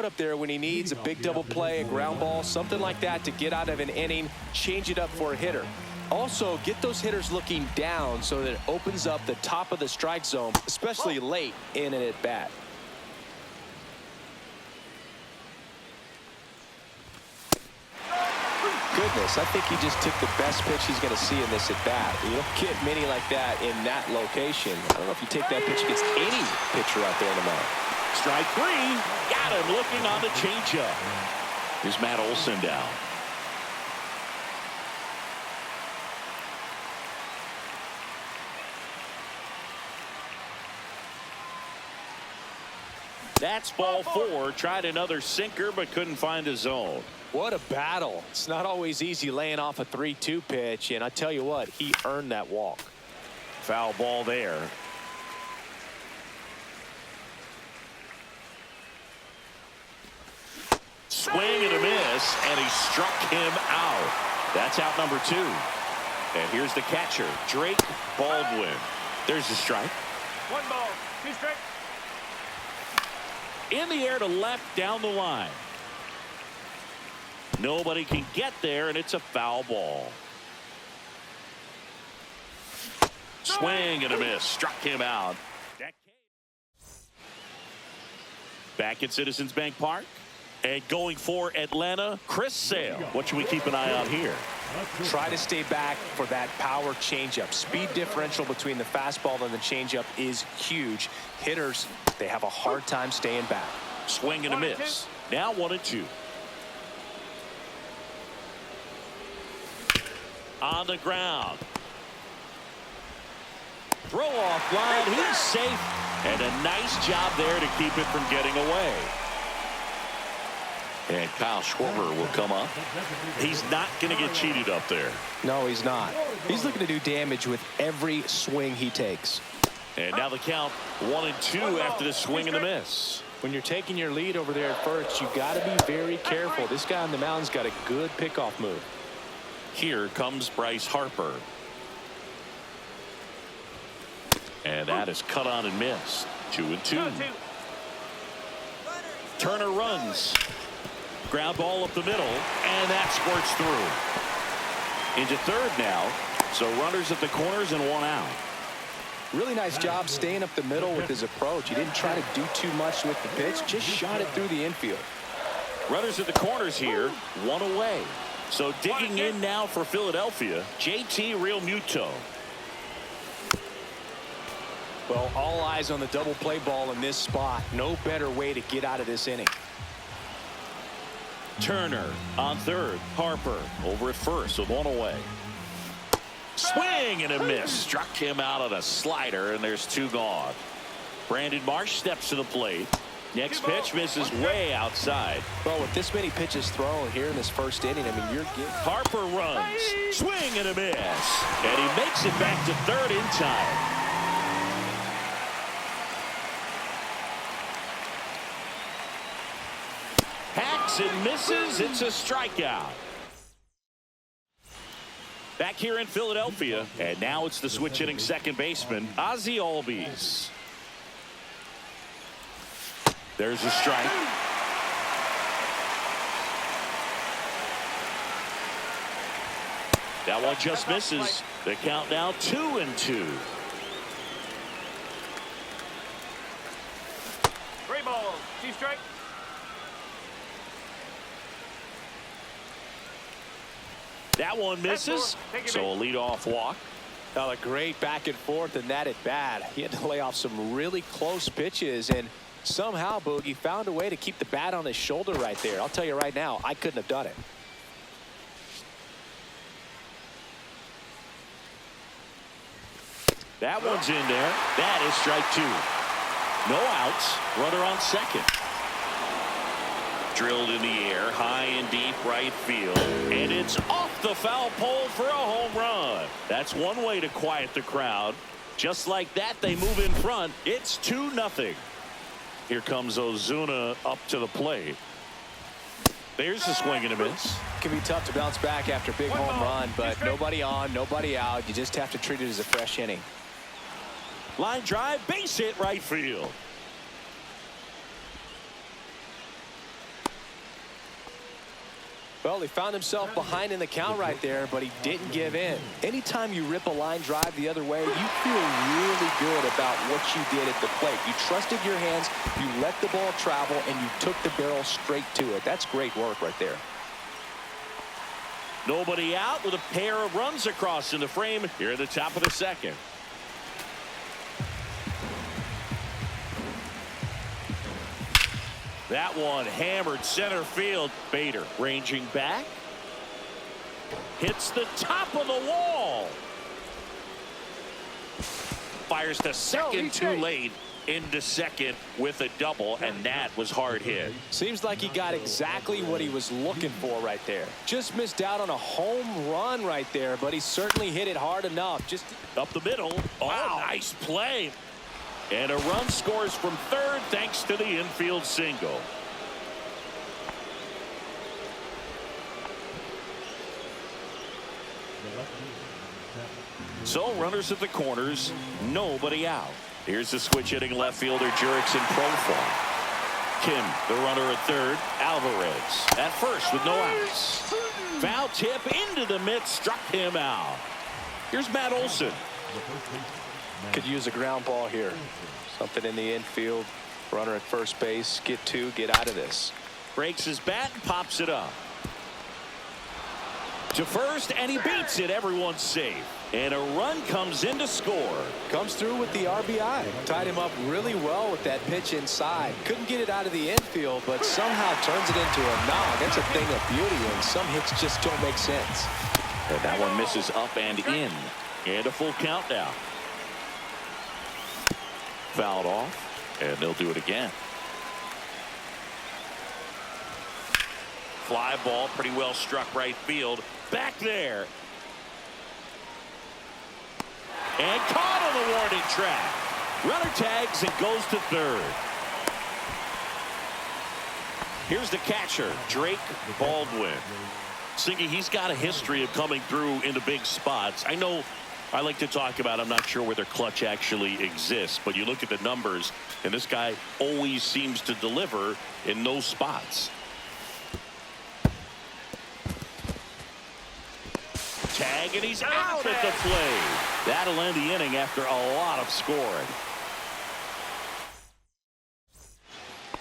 up there when he needs a big double play, a ground ball, something like that to get out of an inning, change it up for a hitter. Also, get those hitters looking down so that it opens up the top of the strike zone, especially late in an at-bat. Goodness, I think he just took the best pitch he's going to see in this at-bat. You don't get many like that in that location. I don't know if you take that pitch against any pitcher out there in the mound. Strike three. Got him looking on the changeup. Here's Matt Olson down. That's ball four. Tried another sinker, but couldn't find a zone. What a battle. It's not always easy laying off a 3-2 pitch, and I tell you what, he earned that walk. Foul ball there. Swing and a miss, and he struck him out. That's out number two. And here's the catcher, Drake Baldwin. There's the strike. 1 ball, 2 strikes. In the air to left down the line. Nobody can get there, and it's a foul ball. Swing and a miss. Struck him out. Back at Citizens Bank Park. And going for Atlanta, Chris Sale. What should we keep an eye on here? Try to stay back for that power changeup. Speed differential between the fastball and the changeup is huge. Hitters, they have a hard time staying back. Swing and a miss. Now 1-2. On the ground. Throw off line. He's safe. And a nice job there to keep it from getting away. And Kyle Schwarber will come up. He's not going to get cheated up there. No, he's not. He's looking to do damage with every swing he takes. And now the count 1-2 after the swing and the miss. When you're taking your lead over there at first, you got to be very careful. This guy on the mound's got a good pickoff move. Here comes Bryce Harper. And that is cut on and missed. 2-2. Turner runs. Ground ball up the middle, and that squirts through. Into third now. So runners at the corners and 1 out. Really nice job staying up the middle with his approach. He didn't try to do too much with the pitch, just shot it through the infield. Runners at the corners here, 1 away. So digging in now for Philadelphia, JT Realmuto. Well, all eyes on the double play ball in this spot. No better way to get out of this inning. Turner on third. Harper over at first with 1 away. Swing and a miss. Struck him out on a slider, and there's 2 gone. Brandon Marsh steps to the plate. Next pitch misses way outside. Well, with this many pitches thrown here in this first inning, I mean, you're getting... Harper runs. Swing and a miss. And he makes it back to third in time. Hacks and misses. It's a strikeout. Back here in Philadelphia, and now it's the switch hitting second baseman, Ozzie Albies. There's a strike. That one just misses. The count now 2-2. 3 balls, 2 strikes. That one misses, so a leadoff walk. A great back and forth in that at bat. He had to lay off some really close pitches, and somehow Boogie found a way to keep the bat on his shoulder right there. I'll tell you right now, I couldn't have done it. That one's in there. That is strike 2. No outs. Runner on second. Drilled in the air, high and deep right field, and it's off the foul pole for a home run. That's one way to quiet the crowd. Just like that, they move in front. It's 2-0. Here comes Ozuna up to the plate. There's the swing and a miss. It can be tough to bounce back after a big home run, but nobody on, nobody out. You just have to treat it as a fresh inning. Line drive, base hit right field. Well, he found himself behind in the count right there, but he didn't give in. Anytime you rip a line drive the other way, you feel really good about what you did at the plate. You trusted your hands, you let the ball travel, and you took the barrel straight to it. That's great work right there. Nobody out with a pair of runs across in the frame here at the top of the second. That one hammered center field. Bader ranging back. Hits the top of the wall. Fires to second too late. Into second with a double, and that was hard hit. Seems like he got exactly what he was looking for right there. Just missed out on a home run right there, but he certainly hit it hard enough. Just up the middle. Oh, nice play. And a run scores from third thanks to the infield single. So runners at the corners, nobody out. Here's the switch hitting left fielder Jurick's in profile. Kim, the runner at third. Alvarez at first with no outs. Foul tip into the mitt, struck him out. Here's Matt Olson. Could use a ground ball here. Something in the infield. Runner at first base. Get two. Get out of this. Breaks his bat and pops it up. To first, and he beats it. Everyone's safe. And a run comes in to score. Comes through with the RBI. Tied him up really well with that pitch inside. Couldn't get it out of the infield, but somehow turns it into a knock. That's a thing of beauty, and some hits just don't make sense. And that one misses up and in. And a full count now. Fouled off, and they'll do it again. Fly ball, pretty well struck right field. Back there. And caught on the warning track. Runner tags and goes to third. Here's the catcher, Drake Baldwin. Singy, he's got a history of coming through into big spots. I know I like to talk about, I'm not sure where their clutch actually exists, but you look at the numbers, and this guy always seems to deliver in those spots. Tag, and he's out at the plate. That'll end the inning after a lot of scoring.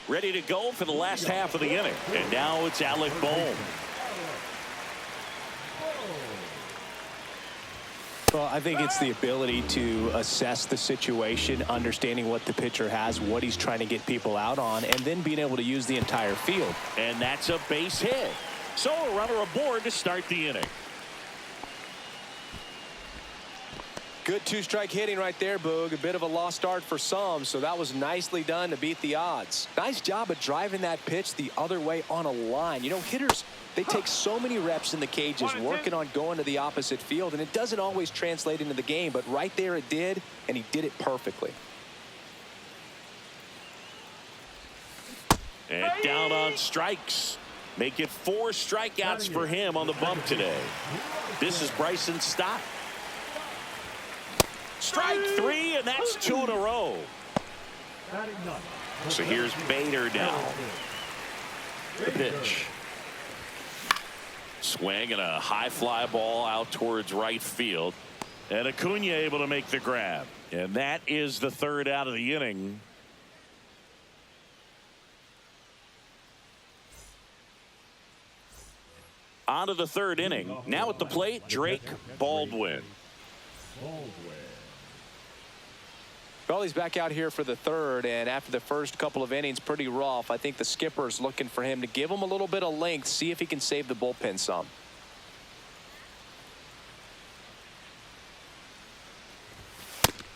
Ready to go for the last half of the inning. And now it's Alec Bohm. Well, I think it's the ability to assess the situation, understanding what the pitcher has, what he's trying to get people out on, and then being able to use the entire field. And that's a base hit. So a runner aboard to start the inning. Good two-strike hitting right there, Boog. A bit of a lost start for some, so that was nicely done to beat the odds. Nice job of driving that pitch the other way on a line. You know, hitters, they take so many reps in the cages working on going to the opposite field, and it doesn't always translate into the game, but right there it did, and he did it perfectly. And down on strikes. Make it 4 strikeouts for him on the bump today. This is Bryson Stott. Strike 3, and that's 2 in a row. So here's Bader now. The pitch. Swing and a high fly ball out towards right field. And Acuna able to make the grab. And that is the third out of the inning. On to the third inning. Now at the plate, Drake Baldwin. Well, he's back out here for the third, and after the first couple of innings, pretty rough. I think the skipper's looking for him to give him a little bit of length, see if he can save the bullpen some.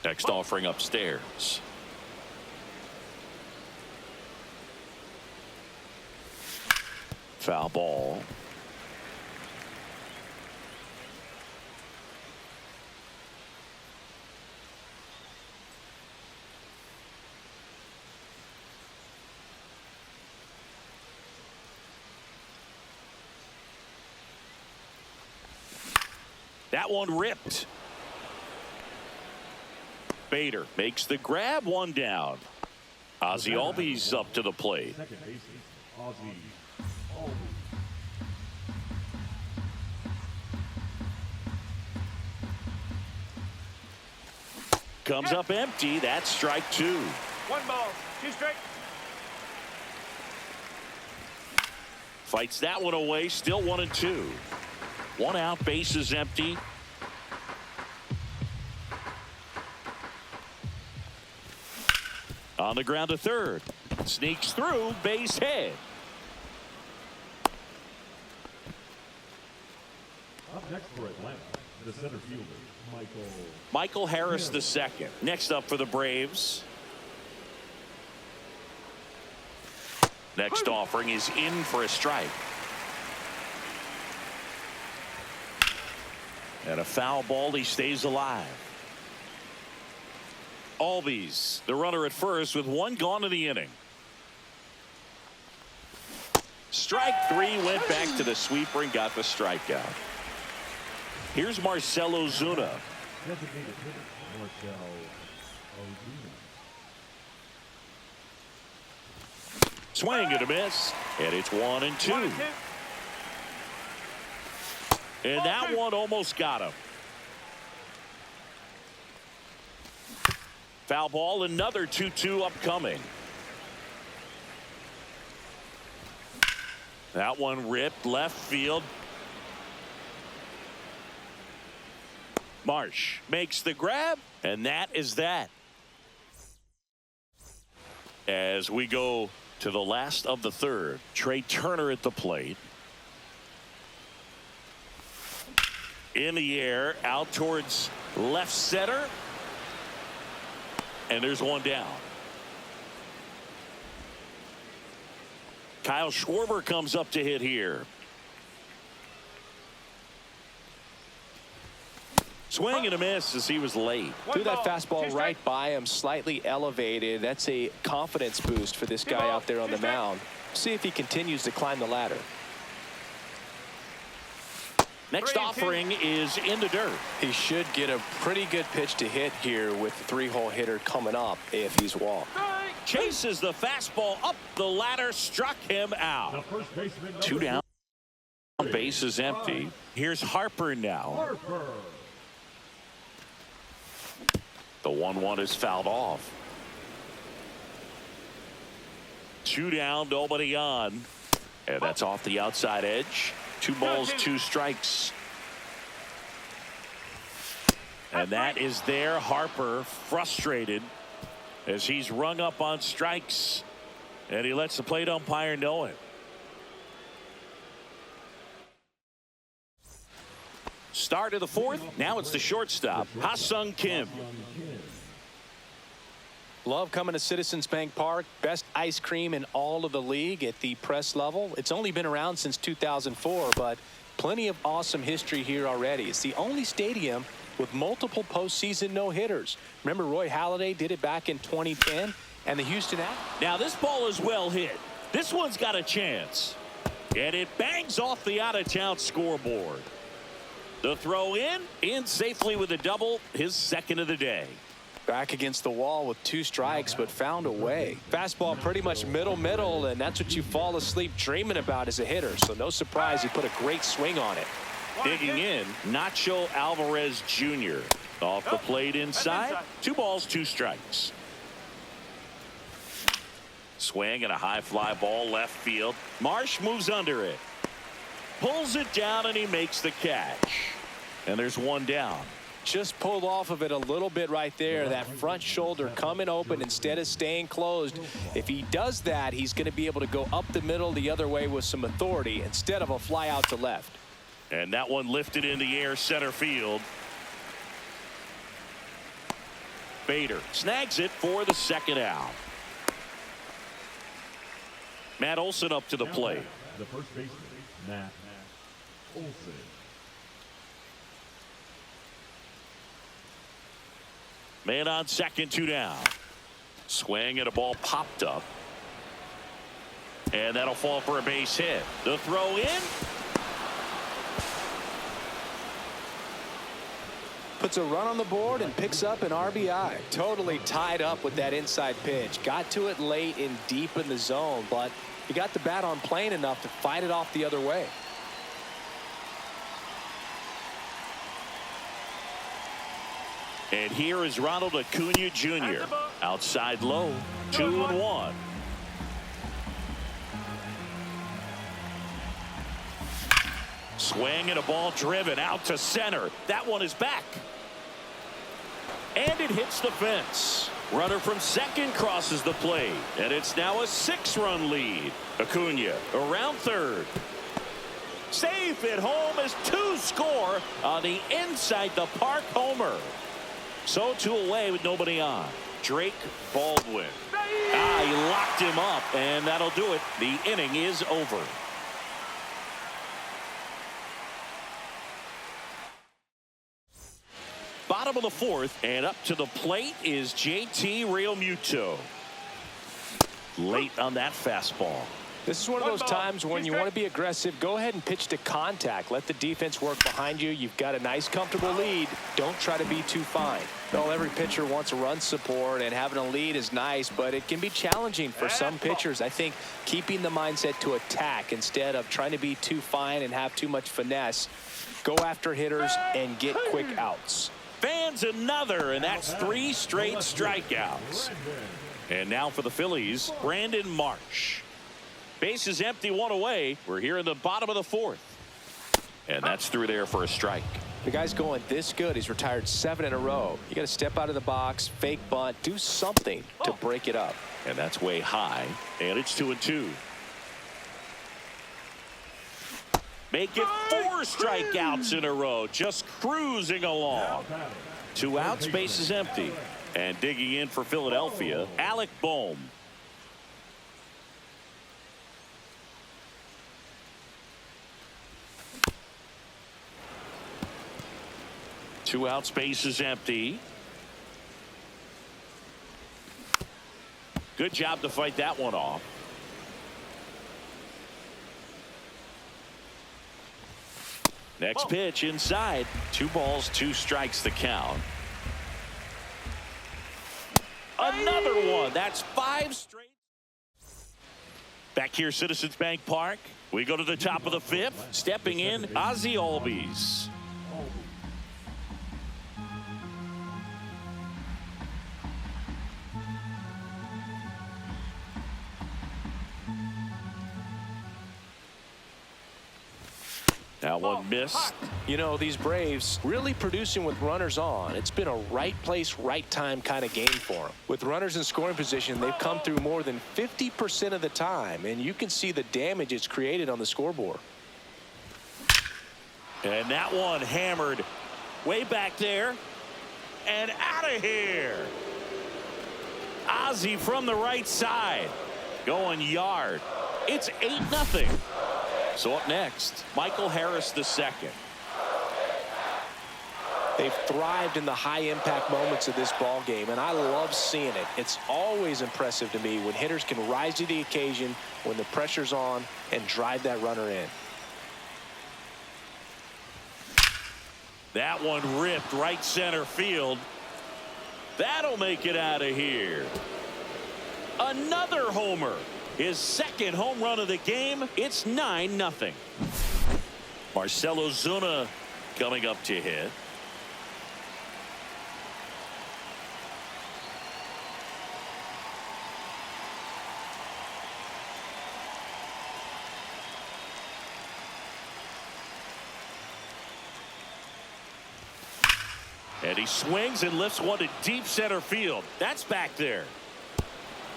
Next offering upstairs. Foul ball. That one ripped. Bader makes the grab, one down. Ozzie Albies up to the plate. Comes up empty. That's strike two. One ball, two strikes. Fights that one away. Still 1-2. One out. Base is empty. On the ground to third. Sneaks through. Base hit. Up next for Atlanta, the center fielder, Michael Harris the second. Next up for the Braves. Next offering is in for a strike. And a foul ball. He stays alive. Albies, the runner at first with one gone in the inning. Strike three, went back to the sweeper and got the strikeout. Here's Marcell Ozuna. designated hitter, Marcell Ozuna. Swing and a miss, and it's 1-2. And that one almost got him. Foul ball, another 2-2 upcoming. That one ripped left field. Marsh makes the grab, and that is that. As we go to the last of the third, Trey Turner at the plate. In the air, out towards left center. And there's one down. Kyle Schwarber comes up to hit here. Swing and a miss as he was late. Threw that fastball right by him, slightly elevated. That's a confidence boost for this guy out there on the mound. See if he continues to climb the ladder. Next offering is in the dirt. He should get a pretty good pitch to hit here with the three-hole hitter coming up if he's walked. Chases the fastball up the ladder, struck him out. Two down. Base is empty. Here's Harper now. The 1-1 is fouled off. Two down, nobody on. And that's off the outside edge. 2 balls, 2 strikes. And that is there. Harper frustrated as he's rung up on strikes. And he lets the plate umpire know it. Start of the fourth. Now it's the shortstop, Ha-Sung Kim. Love coming to Citizens Bank Park. Best ice cream in all of the league at the press level. It's only been around since 2004, but plenty of awesome history here already. It's the only stadium with multiple postseason no-hitters. Remember Roy Halladay did it back in 2010, and the Houston Astros. Now this ball is well hit. This one's got a chance. And it bangs off the out-of-town scoreboard. The throw in safely with a double, his second of the day. Back against the wall with 2 strikes, but found a way. Fastball pretty much middle, and that's what you fall asleep dreaming about as a hitter. So no surprise he put a great swing on it. Digging in, Nacho Alvarez Jr. Off the plate inside. 2 balls, 2 strikes. Swing and a high fly ball left field. Marsh moves under it. Pulls it down, and he makes the catch. And there's one down. Just pulled off of it a little bit right there. That front shoulder coming open instead of staying closed. If he does that, he's going to be able to go up the middle the other way with some authority instead of a fly out to left. And that one lifted in the air center field. Bader snags it for the second out. Matt Olson up to the plate. The first baseman, Matt Olson. Man on second, 2 down. Swing and a ball popped up. And that'll fall for a base hit. The throw in. Puts a run on the board and picks up an RBI. Totally tied up with that inside pitch. Got to it late and deep in the zone, but he got the bat on plane enough to fight it off the other way. And here is Ronald Acuna Jr. Outside low, 2-1. Swing and a ball driven out to center. That one is back. And it hits the fence. Runner from second crosses the plate. And it's now a 6-run lead. Acuna around third. Safe at home as 2 score on the inside the park homer. So 2 away with nobody on. Drake Baldwin. He locked him up, and that'll do it. The inning is over. Bottom of the 4th, and up to the plate is JT Realmuto. Late on that fastball. This is one of those times when you want to be aggressive. Go ahead and pitch to contact. Let the defense work behind you. You've got a nice, comfortable lead. Don't try to be too fine. Well, every pitcher wants a run support, and having a lead is nice, but it can be challenging for some pitchers. I think keeping the mindset to attack instead of trying to be too fine and have too much finesse. Go after hitters and get quick outs. Fans another, and that's 3 straight strikeouts. And now for the Phillies, Brandon Marsh. Base is empty, 1 away. We're here in the bottom of the 4th. And that's through there for a strike. The guy's going this good. He's retired 7 in a row. You got to step out of the box, fake bunt, do something to break it up. And that's way high. And it's 2-2. Make it 4 strikeouts in a row. Just cruising along. 2 outs, base is empty. And digging in for Philadelphia, Alec Bohm. Two outs, base is empty. Good job to fight that one off. Next pitch inside. 2 balls, 2 strikes the count. Another one. That's 5 straight. Back here, Citizens Bank Park. We go to the top of the 5th. Stepping in, Ozzie Albies. That one missed. You know, these Braves really producing with runners on. It's been a right place, right time kind of game for them. With runners in scoring position, they've come through more than 50% of the time, and you can see the damage it's created on the scoreboard. And that one hammered way back there and out of here. Ozzie from the right side going yard. It's 8-0. So up next, Michael Harris II. They've thrived in the high-impact moments of this ball game, and I love seeing it. It's always impressive to me when hitters can rise to the occasion when the pressure's on and drive that runner in. That one ripped right center field. That'll make it out of here. Another homer. His 2nd home run of the game. It's 9-0. Marcell Ozuna coming up to hit. And he swings and lifts one to deep center field. That's back there.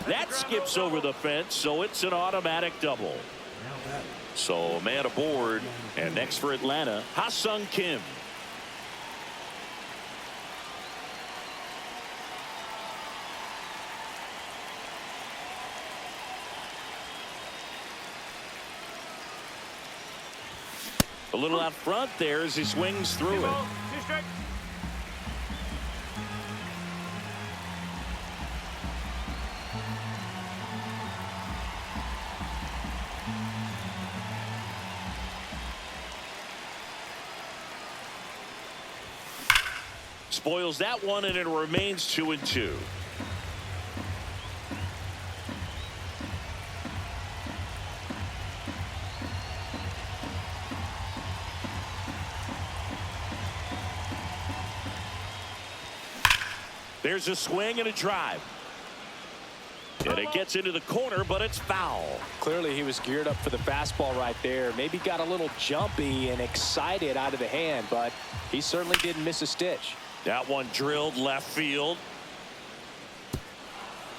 That skips over the fence, so it's an automatic double. So a man aboard, and next for Atlanta, Ha-Sung Kim. A little out front there as he swings through it. Spoils that one, and it remains 2-2. There's a swing and a drive. And it gets into the corner, but it's foul. Clearly he was geared up for the fastball right there. Maybe got a little jumpy and excited out of the hand, but he certainly didn't miss a stitch. That one drilled left field.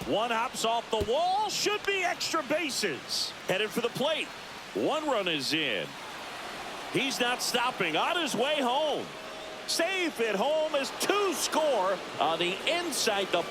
One hops off the wall. Should be extra bases. Headed for the plate. One run is in. He's not stopping. On his way home. Safe at home as 2 score on the inside the